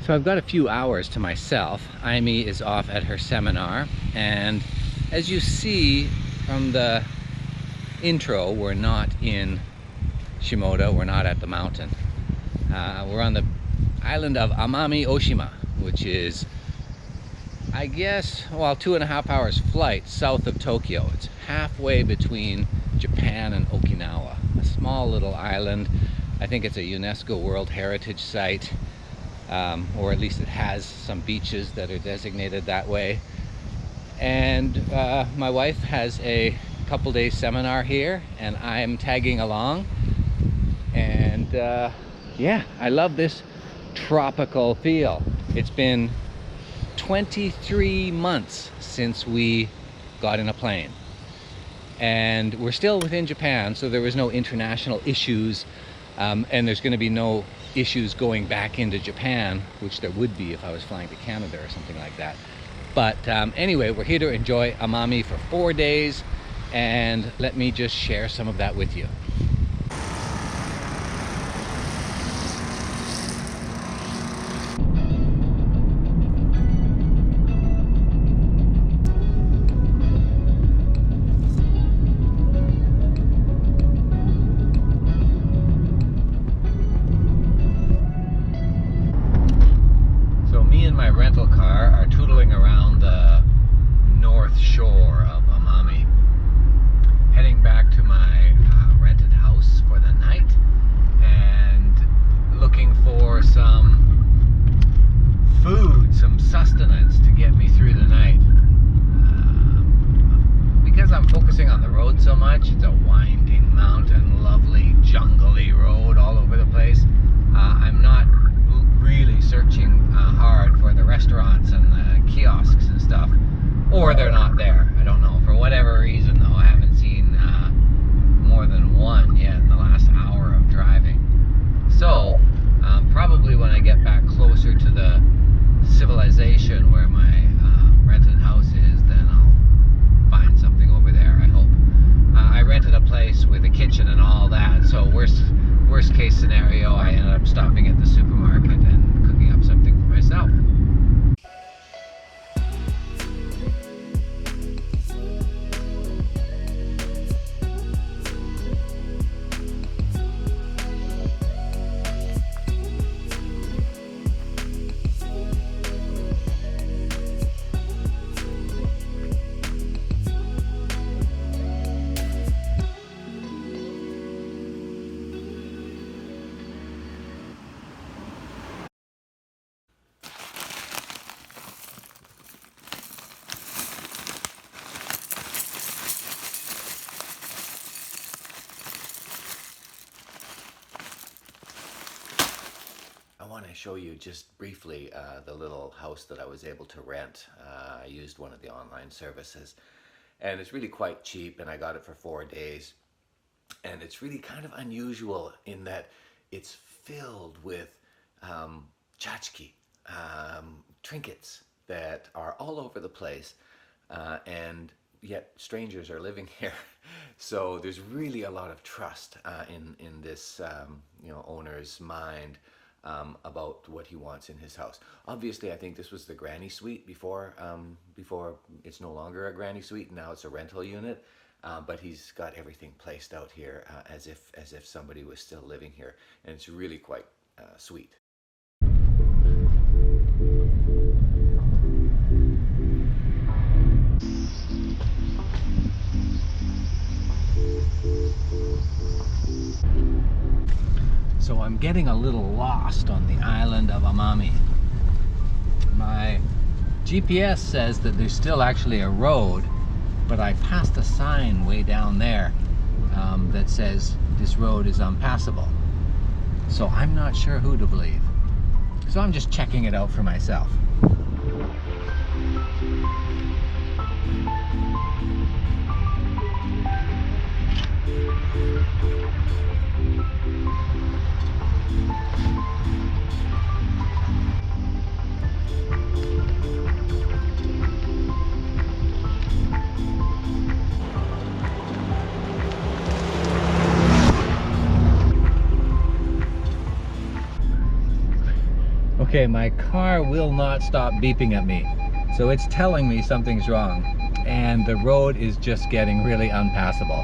So I've got a few hours to myself. Aimi is off at her seminar, and as you see from the intro, we're not in Shimoda, we're not at the mountain. We're on the island of Amami-Oshima, which is, I guess, well, 2.5 hours flight south of Tokyo. It's halfway between Japan and Okinawa, a small little island. I think it's a UNESCO World Heritage Site, or at least it has some beaches that are designated that way. And my wife has a couple days seminar here, and I'm tagging along. And yeah, I love this tropical feel. It's been 23 months since we got in a plane, and we're still within Japan, so there was no international issues, and there's going to be no issues going back into Japan, which there would be if I was flying to Canada or something like that. But anyway, we're here to enjoy Amami for 4 days, and let me just share some of that with you. My rental car are tootling around the north shore of Amami, heading back to my rented house for the night, and looking for some food, some sustenance to get me through the night. Because I'm focusing on the road so much, it's a winding mountain, lovely jungly road all over the place. I'm not really searching hard for the restaurants and the kiosks and stuff, or they're not there. I don't know. For whatever reason, though, I haven't seen more than one yet in the last hour of driving. So probably when I get back closer to the civilization where my rented house is, then I'll find something over there, I hope. I rented a place with a kitchen and all that, so worst case scenario, I ended up stopping at the supermarket and cooking up something for myself. I want to show you just briefly the little house that I was able to rent. I used one of the online services, and it's really quite cheap, and I got it for 4 days. And it's really kind of unusual in that it's filled with tchotchke, trinkets that are all over the place, and yet strangers are living here. So there's really a lot of trust in this owner's mind about what he wants in his house. Obviously, I think this was the granny suite before it's no longer a granny suite. Now it's a rental unit, but he's got everything placed out here as if somebody was still living here, and it's really quite sweet. So I'm getting a little lost on the island of Amami. My GPS says that there's still actually a road, but I passed a sign way down there that says this road is unpassable. So I'm not sure who to believe. So I'm just checking it out for myself. Okay, my car will not stop beeping at me. So it's telling me something's wrong. And the road is just getting really unpassable.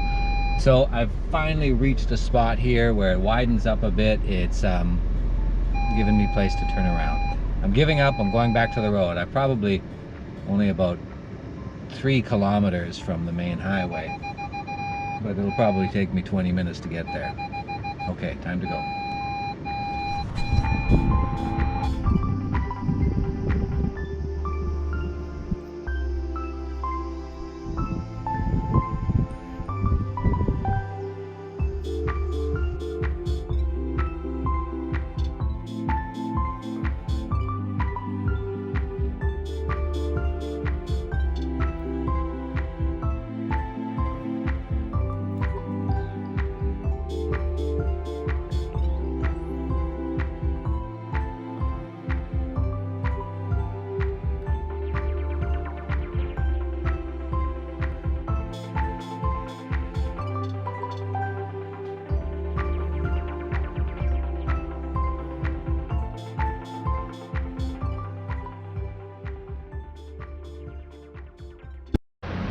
So I've finally reached a spot here where it widens up a bit. It's given me place to turn around. I'm giving up, I'm going back to the road. I'm probably only about 3 kilometers from the main highway, but it'll probably take me 20 minutes to get there. Okay, time to go.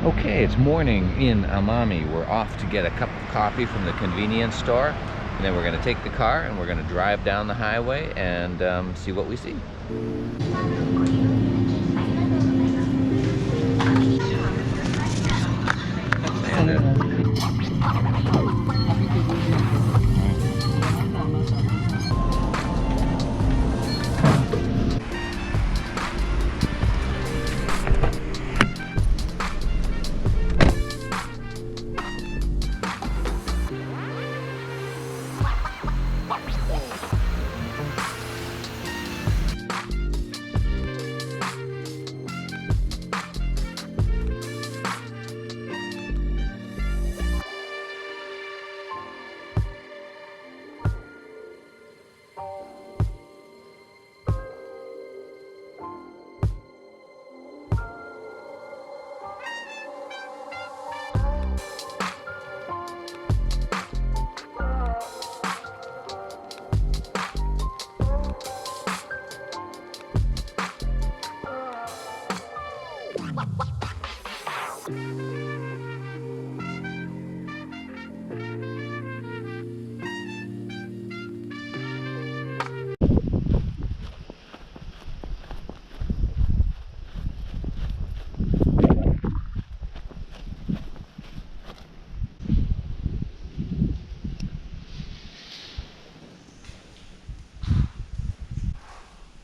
Okay, it's morning in Amami. We're off to get a cup of coffee from the convenience store, and then we're going to take the car and we're going to drive down the highway and see what we see.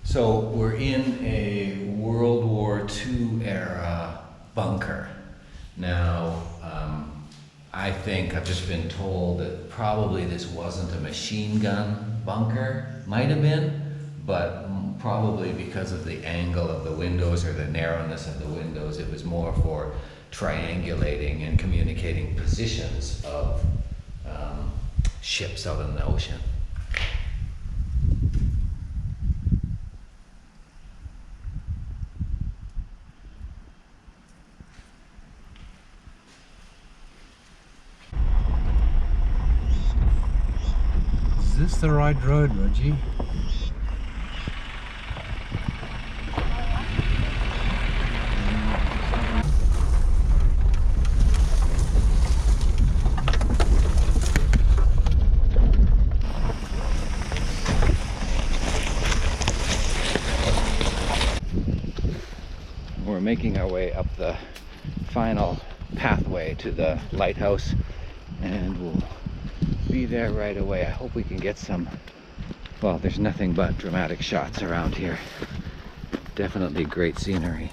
So we're in a World War II era bunker. Now, I think I've just been told that probably this wasn't a machine gun bunker. Might have been, but probably because of the angle of the windows or the narrowness of the windows, it was more for triangulating and communicating positions of ships out in the ocean. Is this the right road, Reggie? We're making our way up the final pathway to the lighthouse, and we'll be there right away. I hope we can get some, well, there's nothing but dramatic shots around here. Definitely great scenery.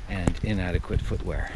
And inadequate footwear.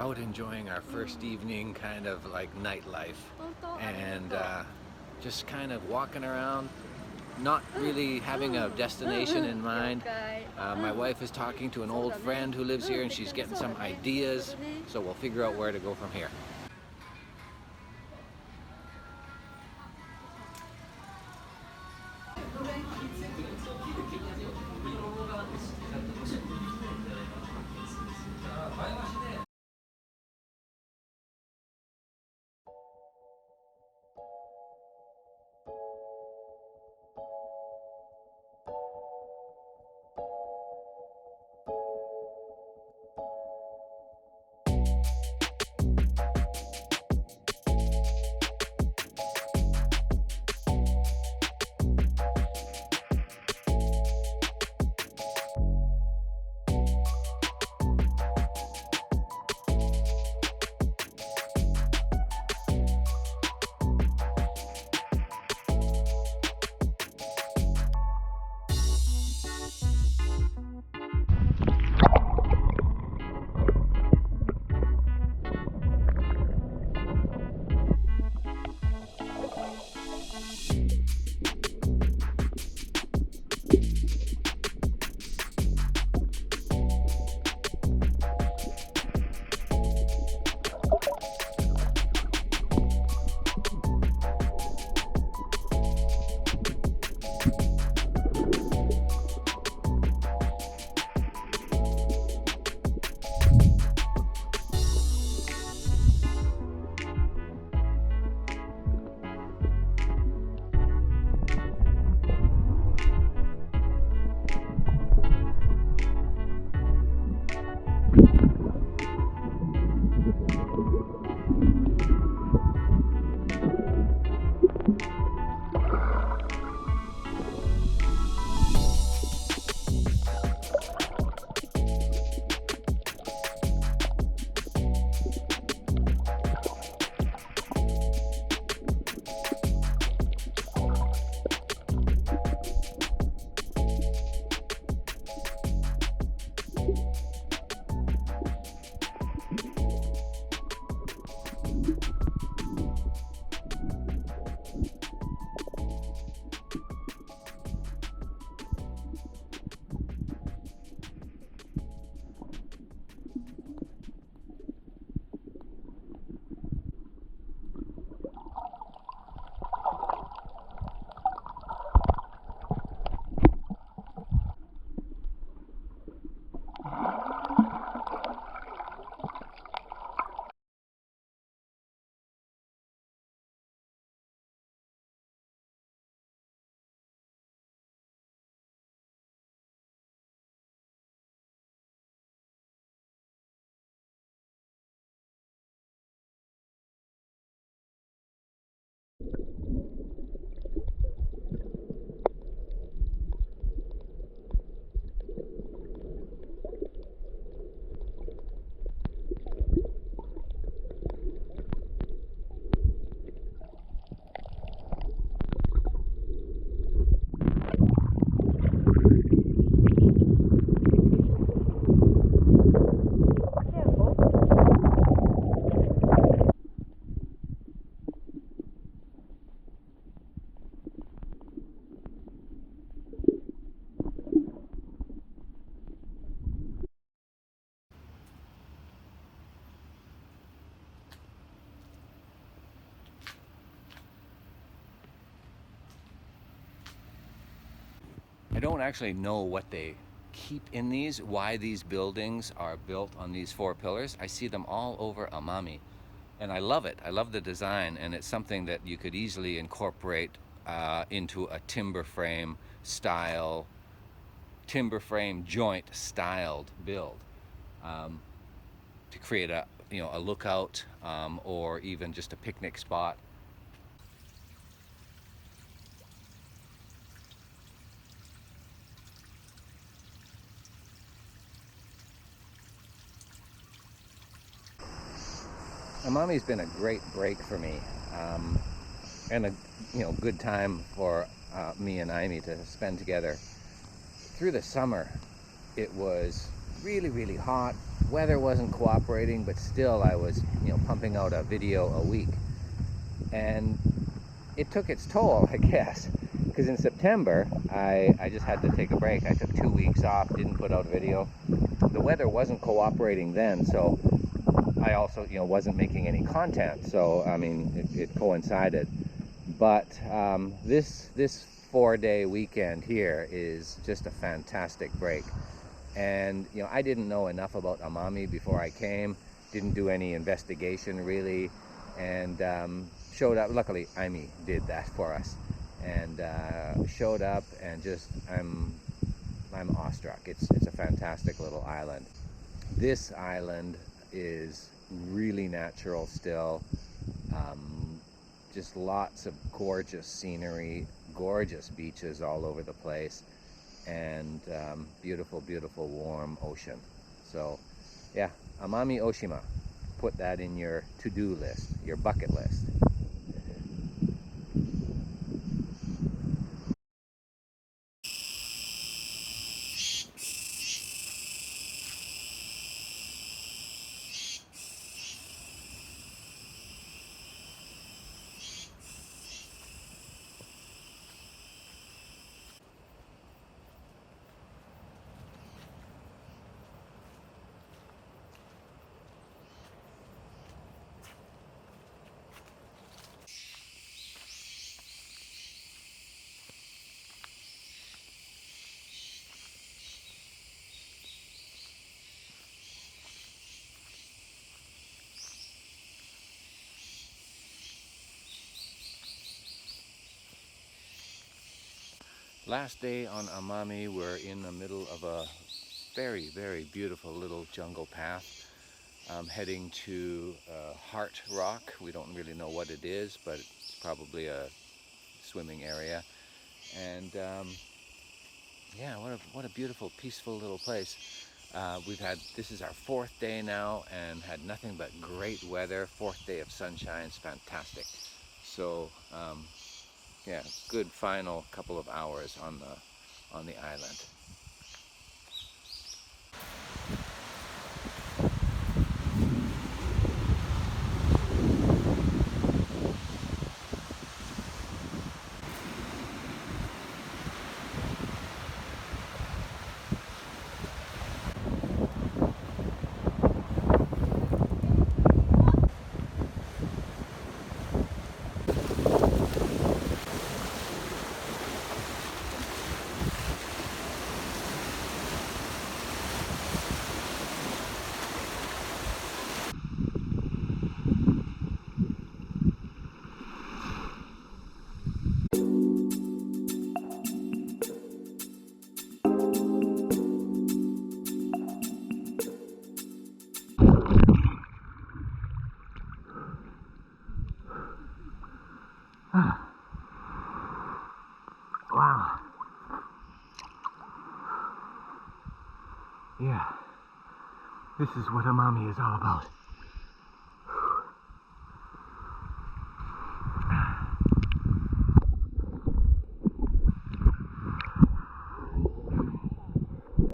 out enjoying our first evening, kind of like nightlife, and just kind of walking around, not really having a destination in mind. My wife is talking to an old friend who lives here and she's getting some ideas, so we'll figure out where to go from here. I don't actually know what they keep in these, why these buildings are built on these four pillars. I see them all over Amami, and I love it. I love the design, and it's something that you could easily incorporate into a timber frame joint styled build to create a lookout or even just a picnic spot. Amami's been a great break for me, and a good time for me and Amy to spend together. Through the summer, it was really, really hot. Weather wasn't cooperating, but still I was, pumping out a video a week. And it took its toll, I guess, because in September, I just had to take a break. I took 2 weeks off, didn't put out a video. The weather wasn't cooperating then, so I also, wasn't making any content. So, I mean, it coincided. But this 4-day weekend here is just a fantastic break. And, I didn't know enough about Amami before I came, didn't do any investigation really, and showed up. Luckily, Amy did that for us, and showed up, and just I'm awestruck. It's a fantastic little island. This island is really natural still. Just lots of gorgeous scenery, gorgeous beaches all over the place, and beautiful, beautiful warm ocean. So yeah, Amami-Oshima. Put that in your to-do list, your bucket list. Last day on Amami, we're in the middle of a very, very beautiful little jungle path, heading to Heart Rock. We don't really know what it is, but it's probably a swimming area. And yeah, what a beautiful, peaceful little place. This is our 4th day now, and had nothing but great weather. 4th day of sunshine. It's fantastic. So yeah, good final couple of hours on the island. Wow. Yeah, this is what Amami is all about.